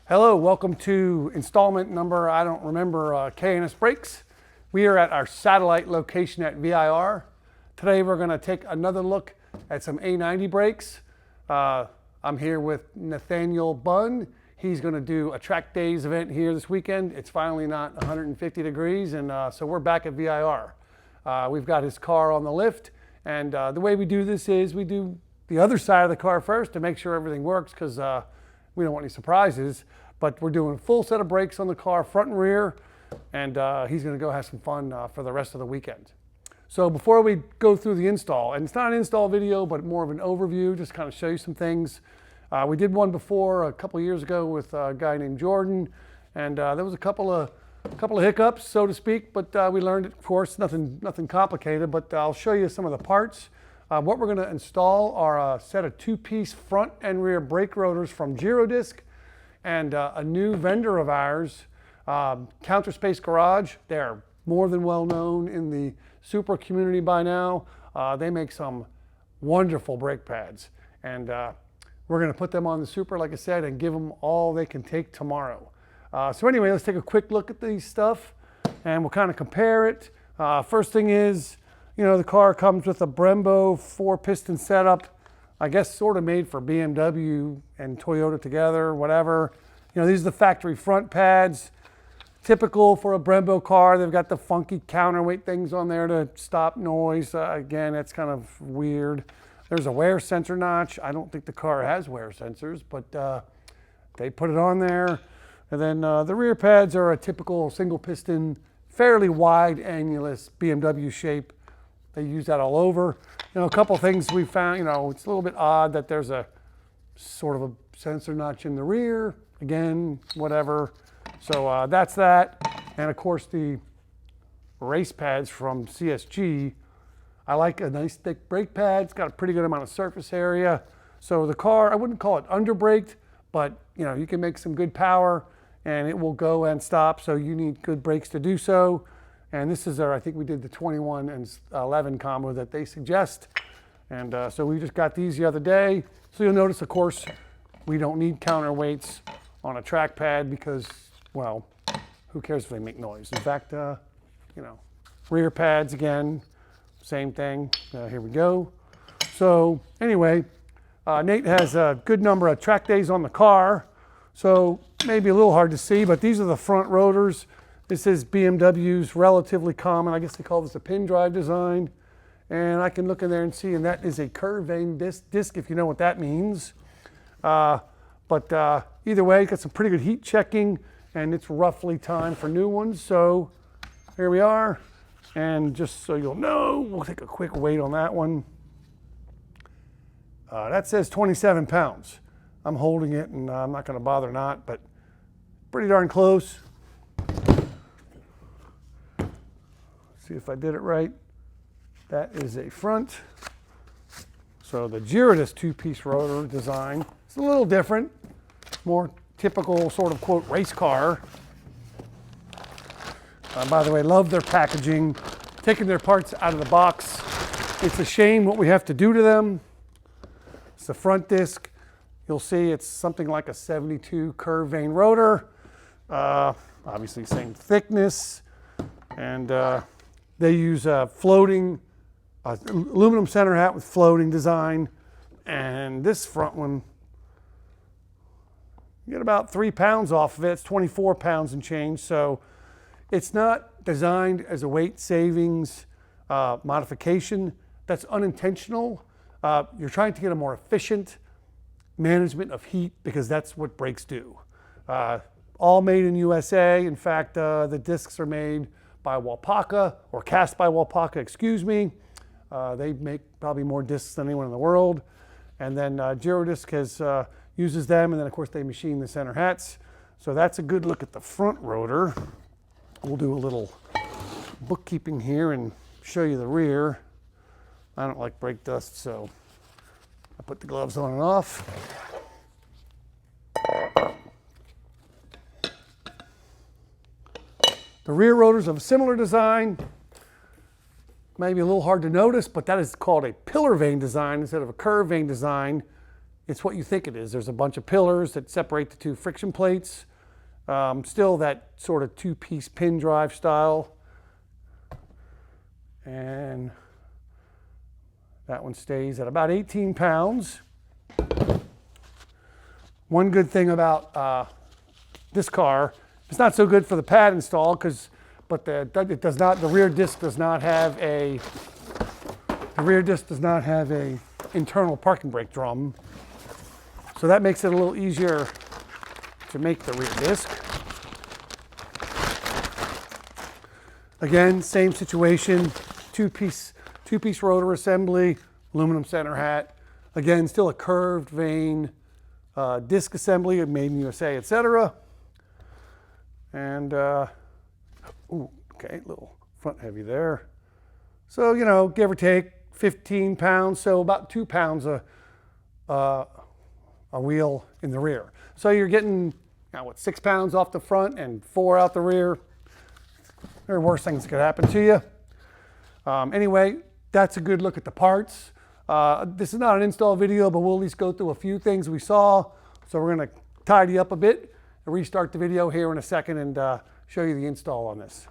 Hello, welcome to installment number, I don't remember, K&S Brakes. We are at our satellite location at VIR. Today we're going to take another look at some A90 brakes. I'm here with Nathaniel Bunn. He's going to do a track days event here this weekend. It's finally not 150 degrees, and so we're back at VIR. We've got his car on the lift, and the way we do this is we do the other side of the car first to make sure everything works, because we don't want any surprises. But we're doing a full set of brakes on the car, front and rear, and he's going to go have some fun for the rest of the weekend. So before we go through the install, and it's not an install video, but more of an overview, just kind of show you some things. We did one before a couple of years ago with a guy named Jordan, and there was a couple of hiccups, so to speak, but we learned it, of course, nothing complicated, but I'll show you some of the parts. What we're going to install are a set of two-piece front and rear brake rotors from Girodisc, and a new vendor of ours, Counterspace Garage. They're more than well known in the Supra community by now. They make some wonderful brake pads, and we're going to put them on the Supra, like I said, and give them all they can take tomorrow. So anyway, let's take a quick look at these stuff, and we'll kind of compare it. First thing is, you know, the car comes with a Brembo 4-piston setup, I guess sort of made for BMW and Toyota together, whatever. You know, these are the factory front pads. Typical for a Brembo car. They've got the funky counterweight things on there to stop noise. Again, that's kind of weird. There's a wear sensor notch. I don't think the car has wear sensors, but they put it on there. And then the rear pads are a typical single piston, fairly wide annulus BMW shape. They use that all over. You know, a couple things we found, you know, it's a little bit odd that there's a sort of a sensor notch in the rear. Again, whatever. So that's that. And of course the race pads from CSG. I like a nice thick brake pad. It's got a pretty good amount of surface area. So the car, I wouldn't call it under braked, but you know, you can make some good power and it will go and stop. So you need good brakes to do so. And this is our, I think we did the 21 and 11 combo that they suggest. And so we just got these the other day. So you'll notice, of course, we don't need counterweights on a track pad because, well, who cares if they make noise? In fact, you know, rear pads again, same thing. Here we go. So anyway, Nate has a good number of track days on the car. So maybe a little hard to see, but these are the front rotors. This is BMW's relatively common, I guess they call this a pin drive design. And I can look in there and see, and that is a curved vane disc, if you know what that means. But either way, it's got some pretty good heat checking, and it's roughly time for new ones. So here we are. And just so you'll know, we'll take a quick weight on that one. That says 27 pounds. I'm holding it, and I'm not going to bother not, but pretty darn close. See if I did it right. That is a front. So the Girodisc two-piece rotor design is a little different, more typical sort of quote race car. By the way, love their packaging, taking their parts out of the box. It's a shame what we have to do to them. It's the front disc. You'll see it's something like a 72 curved vane rotor. Obviously same thickness, and they use a floating aluminum center hat with floating design. And this front one, you get about 3 pounds off of it. It's 24 pounds and change. So it's not designed as a weight savings modification. That's unintentional. You're trying to get a more efficient management of heat because that's what brakes do. All made in USA. In fact, the discs are made by Walpaca, or cast by Walpaca, excuse me. They make probably more discs than anyone in the world. And then Girodisc uses them, and then of course they machine the center hats. So that's a good look at the front rotor. We'll do a little bookkeeping here and show you the rear. I don't like brake dust, so I put the gloves on and off. The rear rotors of a similar design, maybe a little hard to notice, but that is called a pillar vane design instead of a curved vane design. it's what you think it is. There's a bunch of pillars that separate the two friction plates. Still that sort of two-piece pin drive style. And that one stays at about 18 pounds. One good thing about this car, it's not so good for the pad install, but the rear disc does not have a internal parking brake drum. So that makes it a little easier to make the rear disc. Again, same situation, two-piece rotor assembly, aluminum center hat. Again, still a curved vane disc assembly, made in USA, etc. And, ooh, okay, little front heavy there. So, you know, give or take 15 pounds, so about 2 pounds a wheel in the rear. So you're getting, 6 pounds off the front and 4 out the rear. There are worse things that could happen to you. Anyway, that's a good look at the parts. This is not an install video, but we'll at least go through a few things we saw. So we're going to tidy up a bit and restart the video here in a second and show you the install on this.